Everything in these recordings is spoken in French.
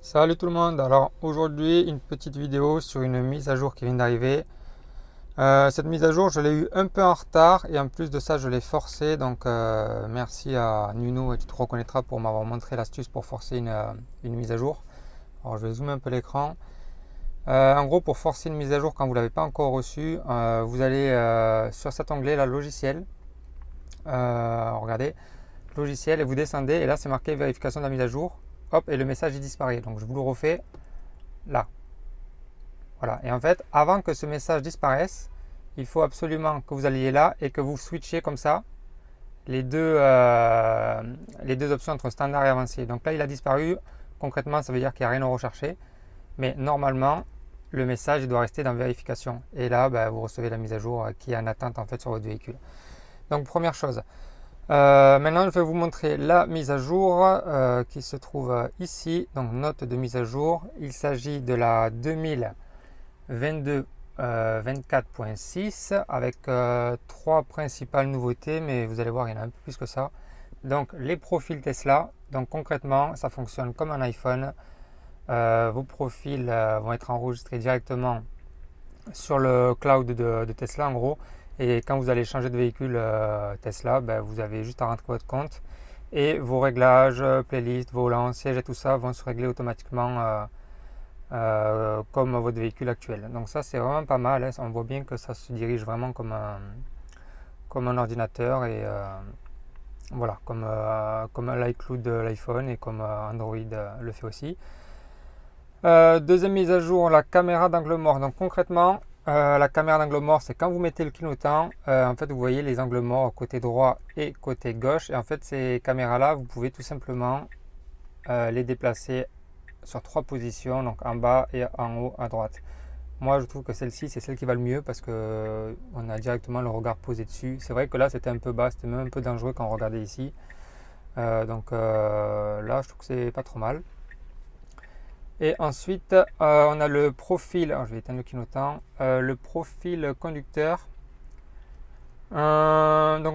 Salut tout le monde, alors aujourd'hui une petite vidéo sur une mise à jour qui vient d'arriver. Cette mise à jour je l'ai eu un peu en retard et en plus de ça je l'ai forcée, donc merci à Nuno et tu te reconnaîtras pour m'avoir montré l'astuce pour forcer une mise à jour. Alors je vais zoomer un peu l'écran. En gros, pour forcer une mise à jour quand vous ne l'avez pas encore reçue, vous allez sur cet onglet là, logiciel. Regardez, logiciel, et vous descendez et là c'est marqué vérification de la mise à jour. Hop, et le message il disparaît, donc je vous le refais là. Voilà. Et en fait, avant que ce message disparaisse, il faut absolument que vous alliez là et que vous switchiez comme ça les deux options entre standard et avancé. Donc là, il a disparu. Concrètement, ça veut dire qu'il n'y a rien à rechercher. Mais normalement, le message il doit rester dans vérification. Et là, vous recevez la mise à jour qui est en attente en fait sur votre véhicule. Donc première chose. Maintenant, je vais vous montrer la mise à jour qui se trouve ici. Donc note de mise à jour. Il s'agit de la 2022 24.6 avec trois principales nouveautés, mais vous allez voir, il y en a un peu plus que ça. Donc les profils Tesla. Donc concrètement, ça fonctionne comme un iPhone. Vos profils vont être enregistrés directement sur le cloud de Tesla en gros. Et quand vous allez changer de véhicule Tesla, vous avez juste à rentrer votre compte et vos réglages, playlist, volant, siège et tout ça vont se régler automatiquement comme votre véhicule actuel. Donc ça c'est vraiment pas mal, hein. On voit bien que ça se dirige vraiment comme un ordinateur et voilà, comme l'iCloud de l'iPhone et comme Android le fait aussi. Deuxième mise à jour, la caméra d'angle mort. Donc concrètement, la caméra d'angle mort, c'est quand vous mettez le clignotant, en fait vous voyez les angles morts côté droit et côté gauche. Et en fait ces caméras-là, vous pouvez tout simplement les déplacer sur trois positions, donc en bas et en haut à droite. Moi je trouve que celle-ci c'est celle qui va le mieux parce que on a directement le regard posé dessus. C'est vrai que là c'était un peu bas, c'était même un peu dangereux quand on regardait ici. Là je trouve que c'est pas trop mal. Et ensuite, on a le profil, alors je vais éteindre le clignotant, le profil conducteur. Donc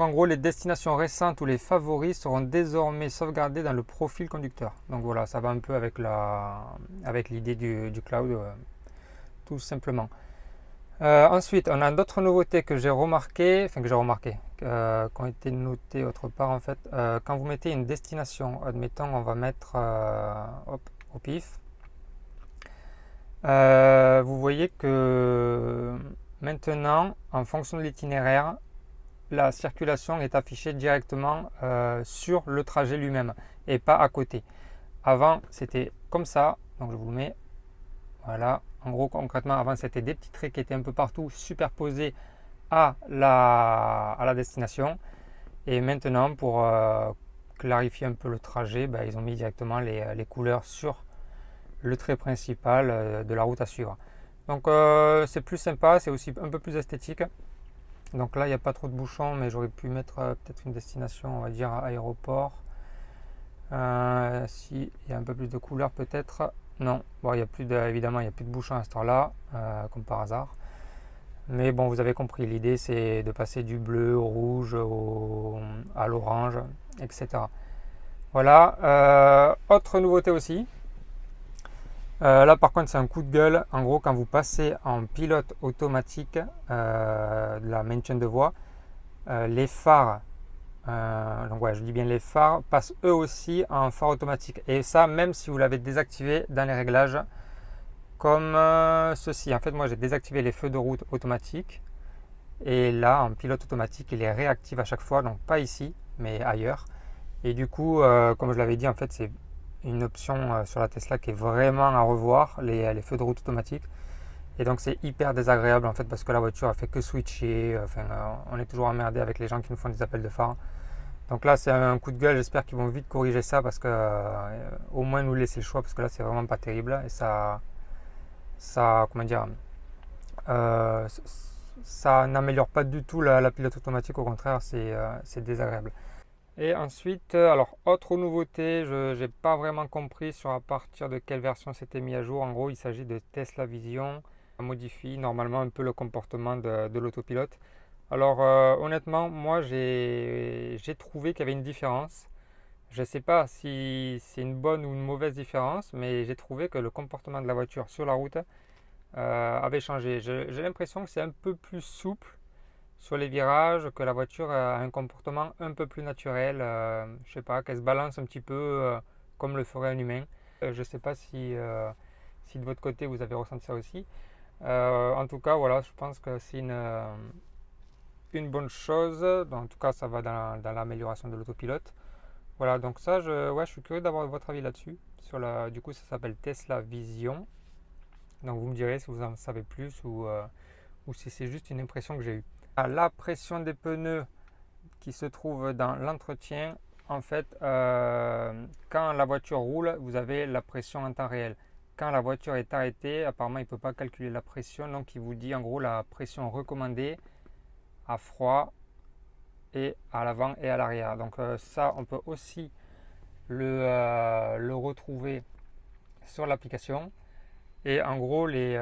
en gros, les destinations récentes ou les favoris seront désormais sauvegardés dans le profil conducteur. Donc voilà, ça va un peu avec l'idée du cloud, tout simplement. Ensuite, on a d'autres nouveautés que j'ai remarquées, qui ont été notées autre part en fait. Quand vous mettez une destination, admettons, on va mettre au pif. Vous voyez que maintenant, en fonction de l'itinéraire, la circulation est affichée directement sur le trajet lui-même et pas à côté. Avant, c'était comme ça. Donc, je vous le mets. Voilà. En gros, concrètement, avant, c'était des petits traits qui étaient un peu partout superposés à la destination. Et maintenant, pour clarifier un peu le trajet, ils ont mis directement les couleurs sur le trait principal de la route à suivre. Donc c'est plus sympa, c'est aussi un peu plus esthétique. Donc là il n'y a pas trop de bouchons, mais j'aurais pu mettre peut-être une destination, on va dire aéroport. Si il y a un peu plus de couleurs peut-être. Non, bon, il y a plus de, évidemment il n'y a plus de bouchons à ce temps-là, comme par hasard. Mais bon, vous avez compris, l'idée c'est de passer du bleu au rouge à l'orange, etc. Voilà. Autre nouveauté aussi, là par contre c'est un coup de gueule. En gros quand vous passez en pilote automatique de la maintien de voie, les phares, donc ouais, je dis bien les phares, passent eux aussi en phare automatique. Et ça même si vous l'avez désactivé dans les réglages comme ceci. En fait moi j'ai désactivé les feux de route automatiques. Et là en pilote automatique il les réactive à chaque fois. Donc pas ici mais ailleurs. Et du coup comme je l'avais dit en fait c'est une option sur la Tesla qui est vraiment à revoir, les feux de route automatiques. Et donc c'est hyper désagréable en fait parce que la voiture a fait que switcher. Enfin, on est toujours emmerdé avec les gens qui nous font des appels de phare. Donc là c'est un coup de gueule, j'espère qu'ils vont vite corriger ça parce que au moins nous laisser le choix parce que là c'est vraiment pas terrible et ça comment dire, euh, ça n'améliore pas du tout la pilote automatique, au contraire c'est désagréable. Et ensuite, alors autre nouveauté, je n'ai pas vraiment compris sur à partir de quelle version c'était mis à jour. En gros, il s'agit de Tesla Vision. Ça modifie normalement un peu le comportement de l'autopilote. Alors honnêtement, moi j'ai trouvé qu'il y avait une différence. Je ne sais pas si c'est une bonne ou une mauvaise différence, mais j'ai trouvé que le comportement de la voiture sur la route avait changé. J'ai l'impression que c'est un peu plus souple sur les virages, que la voiture a un comportement un peu plus naturel. Je sais pas, qu'elle se balance un petit peu comme le ferait un humain. Je ne sais pas si de votre côté vous avez ressenti ça aussi. En tout cas, voilà, je pense que c'est une bonne chose. En tout cas, ça va dans l'amélioration de l'autopilote. Voilà, donc ça, ouais, je suis curieux d'avoir votre avis là-dessus. Du coup, ça s'appelle Tesla Vision. Donc vous me direz si vous en savez plus ou si c'est juste une impression que j'ai eue. La pression des pneus qui se trouve dans l'entretien, en fait, quand la voiture roule, vous avez la pression en temps réel. Quand la voiture est arrêtée, apparemment, il ne peut pas calculer la pression, donc il vous dit en gros la pression recommandée à froid et à l'avant et à l'arrière. Donc ça, on peut aussi le retrouver sur l'application. Et en gros, les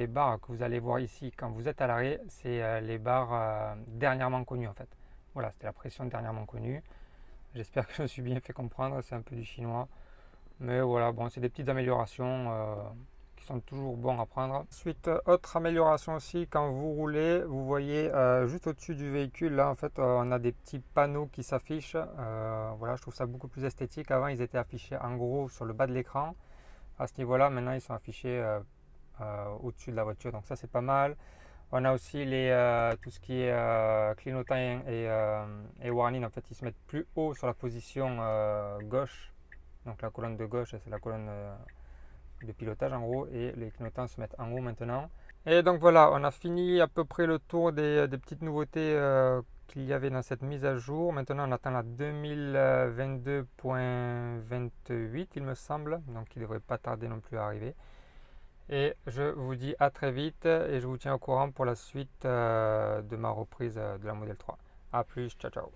barres que vous allez voir ici quand vous êtes à l'arrêt, c'est les barres dernièrement connues en fait. Voilà, c'était la pression dernièrement connue. J'espère que je me suis bien fait comprendre, c'est un peu du chinois. Mais voilà, bon, c'est des petites améliorations qui sont toujours bons à prendre. Ensuite, autre amélioration aussi, quand vous roulez, vous voyez juste au-dessus du véhicule, là en fait, on a des petits panneaux qui s'affichent. Voilà, je trouve ça beaucoup plus esthétique. Avant, ils étaient affichés en gros sur le bas de l'écran. À ce niveau-là, maintenant, ils sont affichés au-dessus de la voiture, donc ça, c'est pas mal. On a aussi tout ce qui est clignotant et warning. En fait, ils se mettent plus haut sur la position gauche. Donc la colonne de gauche, c'est la colonne de pilotage en gros. Et les clignotants se mettent en haut maintenant. Et donc voilà, on a fini à peu près le tour des petites nouveautés qu'il y avait dans cette mise à jour. Maintenant, on attend la 2022.28, il me semble. Donc il ne devrait pas tarder non plus à arriver. Et je vous dis à très vite et je vous tiens au courant pour la suite de ma reprise de la Model 3. A plus, ciao ciao.